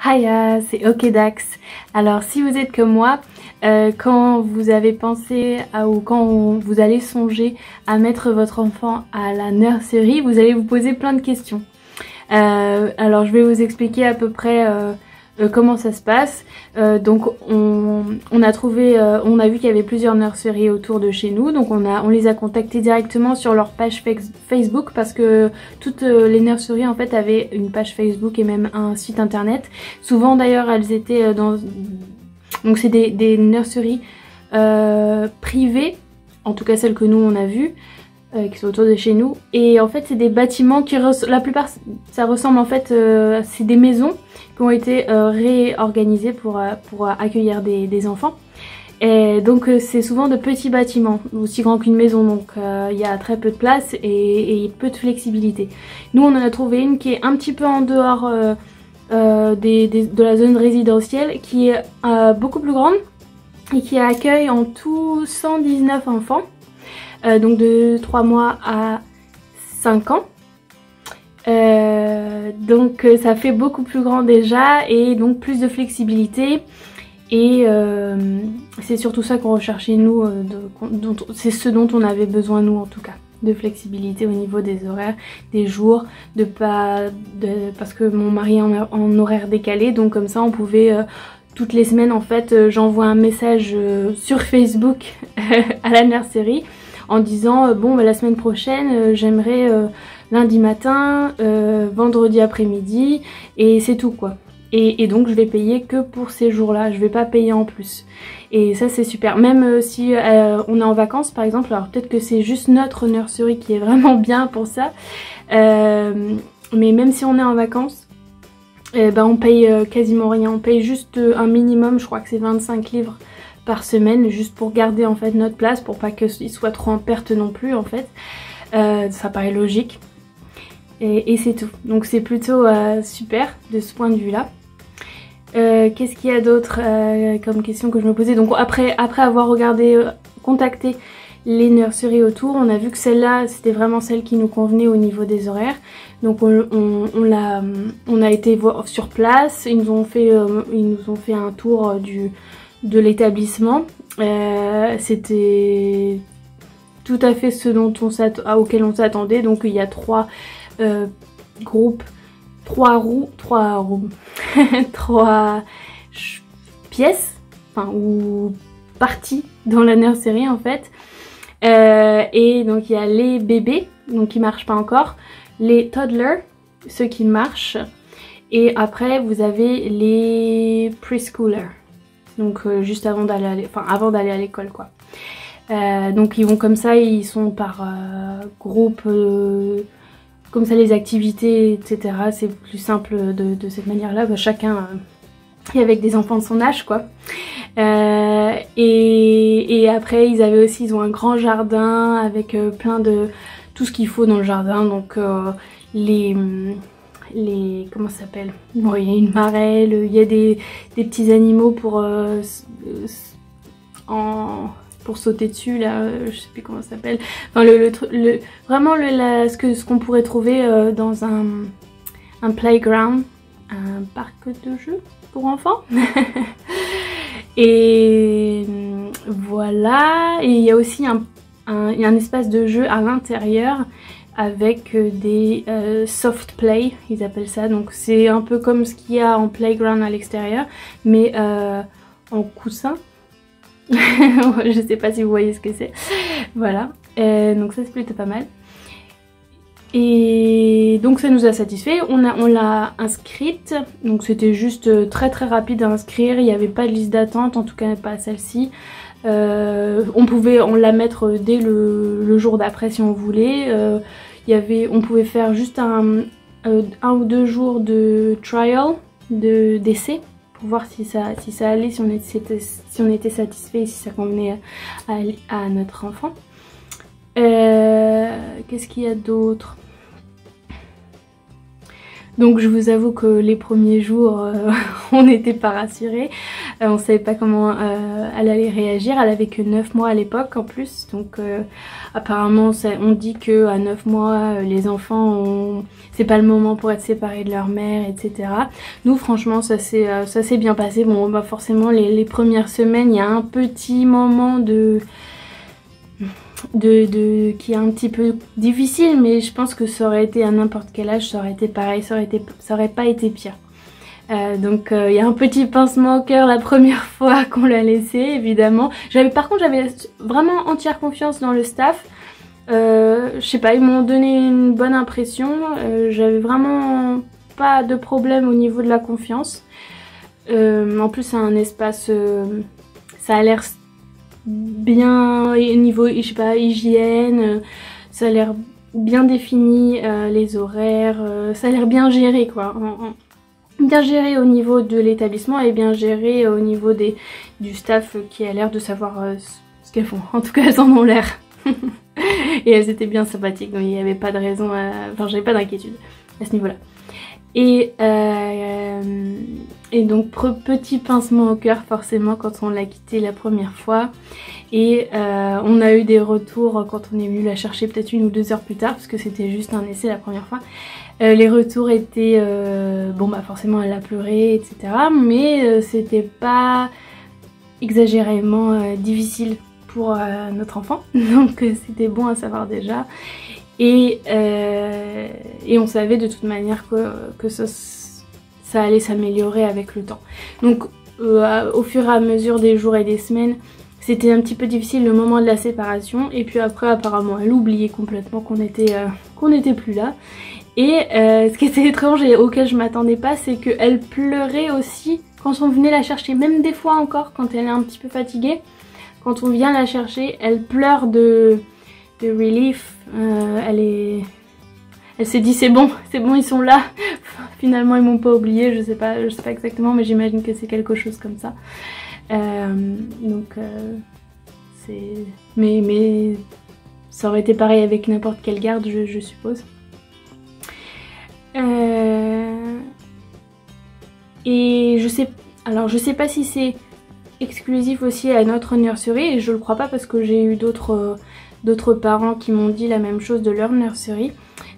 Hiya, c'est Okedax. Alors si vous êtes comme moi, quand vous avez pensé ou quand vous allez songer à mettre votre enfant à la nursery, vous allez vous poser plein de questions. Alors je vais vous expliquer à peu près comment ça se passe. Donc on a vu qu'il y avait plusieurs nurseries autour de chez nous, donc on les a contactés directement sur leur page Facebook parce que toutes les nurseries en fait avaient une page Facebook et même un site internet. Souvent d'ailleurs elles étaient donc c'est des nurseries privées, en tout cas celles que nous on a vues. Qui sont autour de chez nous, et en fait c'est des bâtiments qui la plupart ça ressemble en fait c'est des maisons qui ont été réorganisées pour accueillir des enfants, et donc c'est souvent de petits bâtiments aussi grands qu'une maison, donc il y a très peu de place et peu de flexibilité. Nous on en a trouvé une qui est un petit peu en dehors de la zone résidentielle, qui est beaucoup plus grande et qui accueille en tout 119 enfants. Donc de 3 mois à 5 ans. Donc ça fait beaucoup plus grand déjà, et donc plus de flexibilité. Et c'est surtout ça qu'on recherchait nous, c'est ce dont on avait besoin nous en tout cas. De flexibilité au niveau des horaires, des jours, parce que mon mari est en horaire décalé, donc comme ça on pouvait... toutes les semaines en fait j'envoie un message sur Facebook à la nurserie en disant bon bah, la semaine prochaine j'aimerais lundi matin, vendredi après-midi, et c'est tout quoi. Et donc je vais payer que pour ces jours-là, je vais pas payer en plus. Et ça c'est super, même si on est en vacances par exemple, alors peut-être que c'est juste notre nursery qui est vraiment bien pour ça, mais même si on est en vacances, on paye quasiment rien, on paye juste un minimum, je crois que c'est 25 livres par semaine, juste pour garder en fait notre place, pour pas qu'il soit trop en perte non plus en fait. Ça paraît logique. Et c'est tout. Donc c'est plutôt super de ce point de vue là. Qu'est-ce qu'il y a d'autre comme question que je me posais? Donc après avoir contacté les nurseries autour, on a vu que celle-là c'était vraiment celle qui nous convenait au niveau des horaires. Donc on a été voir sur place, ils nous ont fait un tour de l'établissement. C'était tout à fait ce auquel on s'attendait. Donc il y a trois pièces, enfin, ou parties dans la nurserie en fait. Et donc il y a les bébés, donc qui marchent pas encore, les toddlers, ceux qui marchent, et après vous avez les preschoolers, donc juste avant d'aller à l'école quoi. Donc ils vont comme ça, ils sont par groupe, comme ça les activités etc, c'est plus simple de cette manière là, chacun est avec des enfants de son âge quoi. Et après ils ont un grand jardin avec plein de tout ce qu'il faut dans le jardin, donc comment ça s'appelle, bon, il y a une marelle, il y a des petits animaux pour sauter dessus là, je sais plus comment ça s'appelle, enfin vraiment ce qu'on pourrait trouver dans un playground, un parc de jeux pour enfants. Et voilà, et il y a aussi un espace de jeu à l'intérieur avec des soft play, ils appellent ça, donc c'est un peu comme ce qu'il y a en playground à l'extérieur, mais en coussin. Je sais pas si vous voyez ce que c'est. Voilà, donc ça c'est plutôt pas mal. Et donc ça nous a satisfait, on l'a inscrite, donc c'était juste très rapide à inscrire, il n'y avait pas de liste d'attente, en tout cas pas celle-ci. On la mettre dès le jour d'après si on voulait. On pouvait faire juste un ou 2 jours de trial, d'essai, pour voir si ça allait, si on était satisfait, si ça convenait à notre enfant. Qu'est-ce qu'il y a d'autre? Donc je vous avoue que les premiers jours on n'était pas rassurés. On savait pas comment elle allait réagir. Elle avait que 9 mois à l'époque en plus, donc apparemment on dit que à 9 mois les enfants c'est pas le moment pour être séparés de leur mère, etc. Nous franchement ça s'est bien passé. Bon bah forcément les premières semaines il y a un petit moment qui est un petit peu difficile, mais je pense que ça aurait été à n'importe quel âge, ça aurait été pareil, ça aurait pas été pire. Donc il y a un petit pincement au cœur la première fois qu'on l'a laissé, évidemment. Par contre j'avais vraiment entière confiance dans le staff. Je sais pas, ils m'ont donné une bonne impression. J'avais vraiment pas de problème au niveau de la confiance. En plus c'est un espace, ça a l'air bien au niveau, je sais pas, hygiène, ça a l'air bien défini, les horaires, ça a l'air bien géré quoi. Bien géré au niveau de l'établissement et bien géré au niveau du staff qui a l'air de savoir ce qu'elles font. En tout cas elles en ont l'air. Et elles étaient bien sympathiques, donc il n'y avait pas de raison, enfin j'avais pas d'inquiétude à ce niveau là. Et donc petit pincement au cœur forcément quand on l'a quitté la première fois. Et on a eu des retours quand on est venu la chercher peut-être 1 ou 2 heures plus tard, parce que c'était juste un essai la première fois. Les retours étaient, bon bah forcément elle a pleuré, etc. Mais c'était pas exagérément difficile pour notre enfant, donc c'était bon à savoir déjà. Et on savait de toute manière que ça allait s'améliorer avec le temps. Donc au fur et à mesure des jours et des semaines, c'était un petit peu difficile le moment de la séparation. Et puis après apparemment elle oubliait complètement qu'on n'était plus là. Et ce qui était étrange et auquel je m'attendais pas, c'est qu'elle pleurait aussi quand on venait la chercher. Même des fois encore quand elle est un petit peu fatiguée, quand on vient la chercher, elle pleure de relief. Elle s'est dit c'est bon, ils sont là. Finalement ils m'ont pas oublié, je sais pas exactement, mais j'imagine que c'est quelque chose comme ça. Mais ça aurait été pareil avec n'importe quelle garde, je suppose. Et je sais pas si c'est exclusif aussi à notre nursery, et je le crois pas parce que j'ai eu d'autres parents qui m'ont dit la même chose de leur nursery.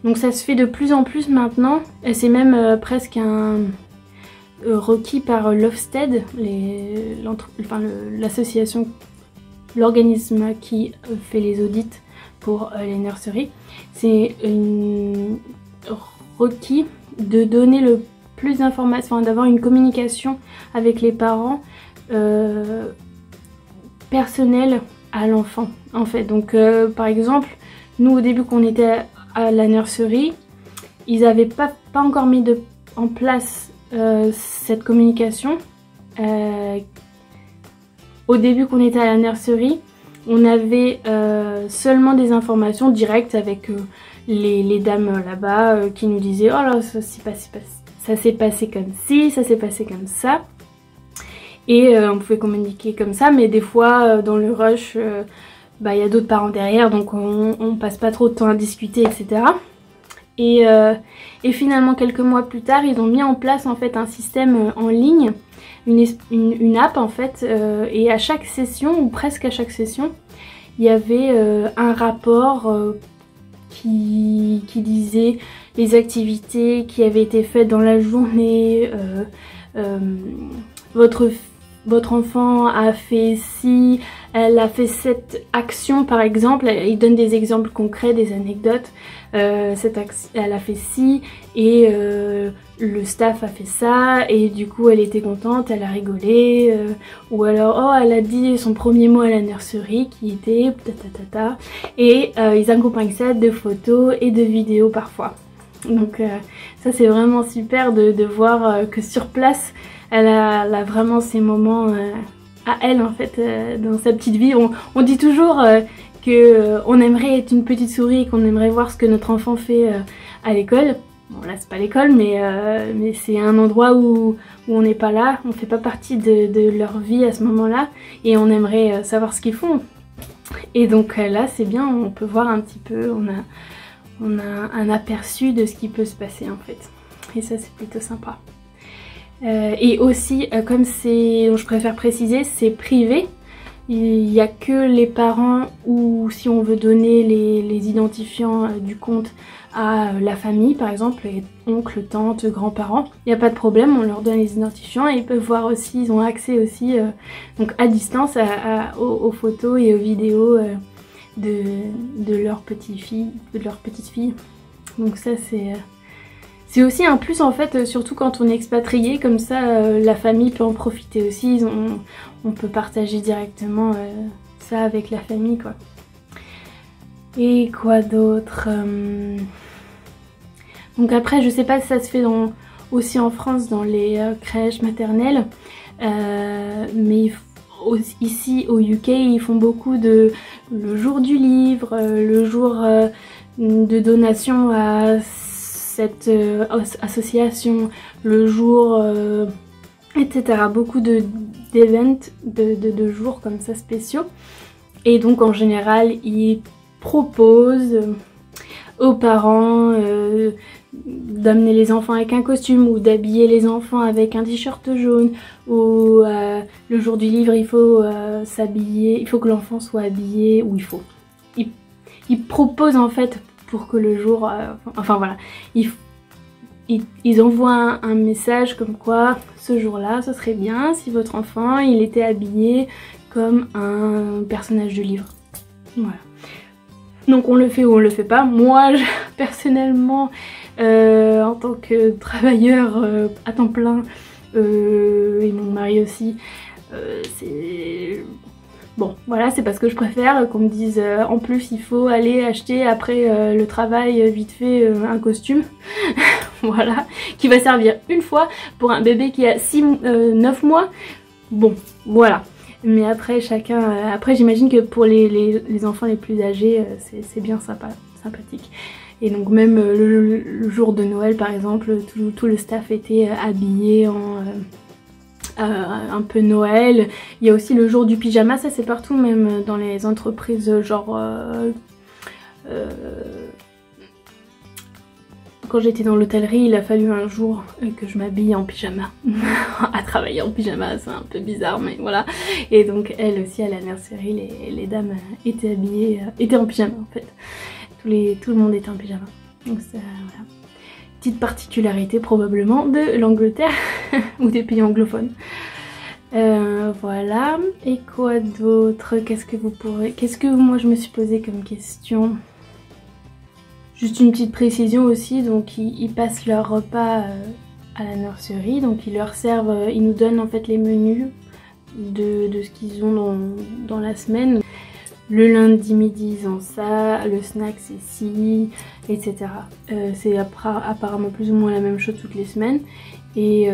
Donc ça se fait de plus en plus maintenant, et c'est même presque requis par l'Ofsted, l'association, l'organisme qui fait les audits pour les nurseries. C'est requis de donner le plus d'informations, enfin, d'avoir une communication avec les parents personnelle à l'enfant en fait. Donc par exemple, nous au début qu'on était à la nurserie, ils n'avaient pas encore mis en place cette communication. Au début qu'on était à la nurserie, on avait seulement des informations directes avec les dames là-bas qui nous disaient oh là ça s'est passé comme ci, ça s'est passé comme ça. Et on pouvait communiquer comme ça, mais des fois dans le rush, y a d'autres parents derrière, donc on passe pas trop de temps à discuter, etc. Et finalement quelques mois plus tard, ils ont mis en place en fait un système en ligne, une app en fait, et à chaque session, ou presque à chaque session, il y avait un rapport qui disait les activités qui avaient été faites dans la journée, votre enfant a fait ci, elle a fait cette action par exemple, il donne des exemples concrets, des anecdotes, elle a fait ci et le staff a fait ça et du coup elle était contente, elle a rigolé, ou alors oh elle a dit son premier mot à la nurserie qui était tatatata, et ils accompagnent ça de photos et de vidéos parfois. Donc ça c'est vraiment super de voir que sur place elle a vraiment ces moments à elle en fait dans sa petite vie. On dit toujours qu'on aimerait être une petite souris et qu'on aimerait voir ce que notre enfant fait à l'école. Bon là c'est pas l'école mais c'est un endroit où on n'est pas là, on fait pas partie de leur vie à ce moment-là et on aimerait savoir ce qu'ils font. Et donc là c'est bien, on peut voir un petit peu, on a un aperçu de ce qui peut se passer en fait. Et ça c'est plutôt sympa. Et aussi, comme c'est, je préfère préciser, c'est privé. Il n'y a que les parents ou si on veut donner les identifiants du compte à la famille, par exemple, les oncles, tantes, grands-parents, il n'y a pas de problème, on leur donne les identifiants et ils peuvent voir aussi, ils ont accès aussi donc à distance aux photos et aux vidéos de leurs petites filles. Donc ça c'est aussi un plus en fait, surtout quand on est expatrié, comme ça la famille peut en profiter aussi, on peut partager directement ça avec la famille quoi. Et quoi d'autre Donc après je sais pas si ça se fait aussi en France dans les crèches maternelles, mais ici au UK ils font beaucoup de le jour du livre, le jour de donation à cette association, le jour etc. Beaucoup d'events, de jours comme ça spéciaux. Et donc en général ils proposent aux parents d'amener les enfants avec un costume ou d'habiller les enfants avec un t-shirt jaune, ou le jour du livre il faut s'habiller, il faut que l'enfant soit habillé, ou ils proposent en fait pour que le jour, enfin voilà, ils envoient un message comme quoi ce jour-là ce serait bien si votre enfant il était habillé comme un personnage de livre. Voilà. Donc on le fait ou on le fait pas. Moi personnellement en tant que travailleur à temps plein et mon mari aussi, c'est... Bon voilà, c'est parce que je préfère qu'on me dise en plus il faut aller acheter après le travail vite fait un costume. Voilà, qui va servir une fois pour un bébé qui a 9 mois. Bon voilà. Mais après chacun, après j'imagine que pour les enfants les plus âgés c'est bien sympathique. Et donc même le jour de Noël par exemple, tout le staff était habillé en un peu Noël. Il y a aussi le jour du pyjama, ça c'est partout, même dans les entreprises genre quand j'étais dans l'hôtellerie, il a fallu un jour que je m'habille en pyjama. À travailler en pyjama, c'est un peu bizarre, mais voilà. Et donc elle aussi à la nurserie, les dames étaient habillées, étaient en pyjama en fait. Tout le monde était en pyjama. Donc ça, voilà. Petite particularité probablement de l'Angleterre ou des pays anglophones. Voilà. Et quoi d'autre? Qu'est-ce que moi je me suis posé comme question? Juste une petite précision aussi, donc ils passent leur repas à la nurserie, donc ils leur servent, ils nous donnent en fait les menus de ce qu'ils ont dans la semaine. Le lundi midi ils ont ça, le snack c'est ci, etc. C'est apparemment plus ou moins la même chose toutes les semaines. Et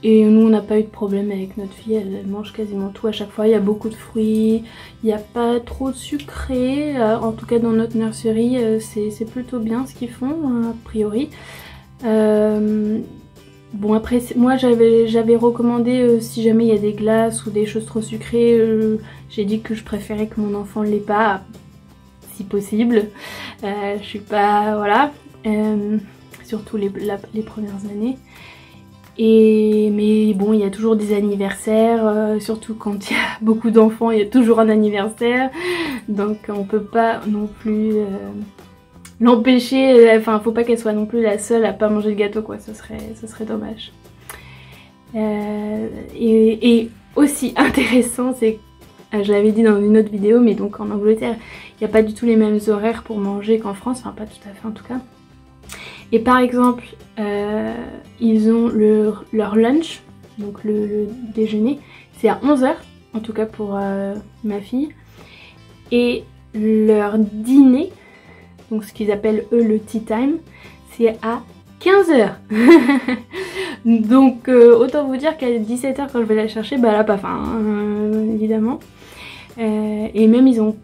nous on n'a pas eu de problème avec notre fille, elle mange quasiment tout à chaque fois. Il y a beaucoup de fruits, il n'y a pas trop de sucré, en tout cas dans notre nurserie c'est plutôt bien ce qu'ils font a priori. Bon après moi j'avais recommandé si jamais il y a des glaces ou des choses trop sucrées, j'ai dit que je préférais que mon enfant ne l'ait pas si possible. Je suis pas, voilà, surtout les premières années. Mais bon, il y a toujours des anniversaires, surtout quand il y a beaucoup d'enfants, il y a toujours un anniversaire. Donc on peut pas non plus l'empêcher, enfin faut pas qu'elle soit non plus la seule à pas manger le gâteau quoi, ce serait dommage. Et aussi intéressant, c'est, je l'avais dit dans une autre vidéo, mais donc en Angleterre, il n'y a pas du tout les mêmes horaires pour manger qu'en France, enfin pas tout à fait en tout cas. Et par exemple, ils ont leur lunch, donc le déjeuner, c'est à 11 h, en tout cas pour ma fille. Et leur dîner, donc ce qu'ils appellent eux le tea time, c'est à 15 h. Donc autant vous dire qu'à 17 h quand je vais la chercher, bah elle a pas faim, évidemment. Et même ils ont,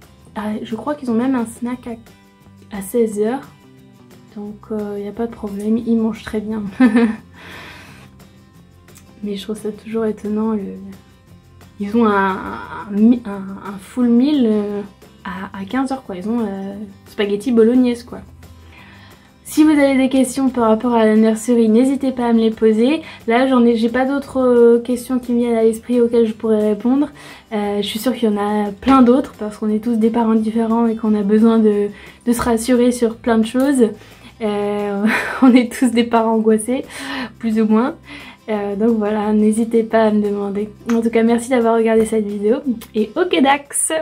je crois qu'ils ont même un snack à 16 h. Donc il n'y a pas de problème, ils mangent très bien. Mais je trouve ça toujours étonnant. Ils ont un full meal à 15 h quoi. Ils ont spaghetti bolognaise quoi. Si vous avez des questions par rapport à la nurserie, n'hésitez pas à me les poser. Là, j'ai pas d'autres questions qui me viennent à l'esprit auxquelles je pourrais répondre. Je suis sûre qu'il y en a plein d'autres parce qu'on est tous des parents différents et qu'on a besoin de se rassurer sur plein de choses. On est tous des parents angoissés, plus ou moins. Donc voilà, n'hésitez pas à me demander. En tout cas, merci d'avoir regardé cette vidéo et ok Dax!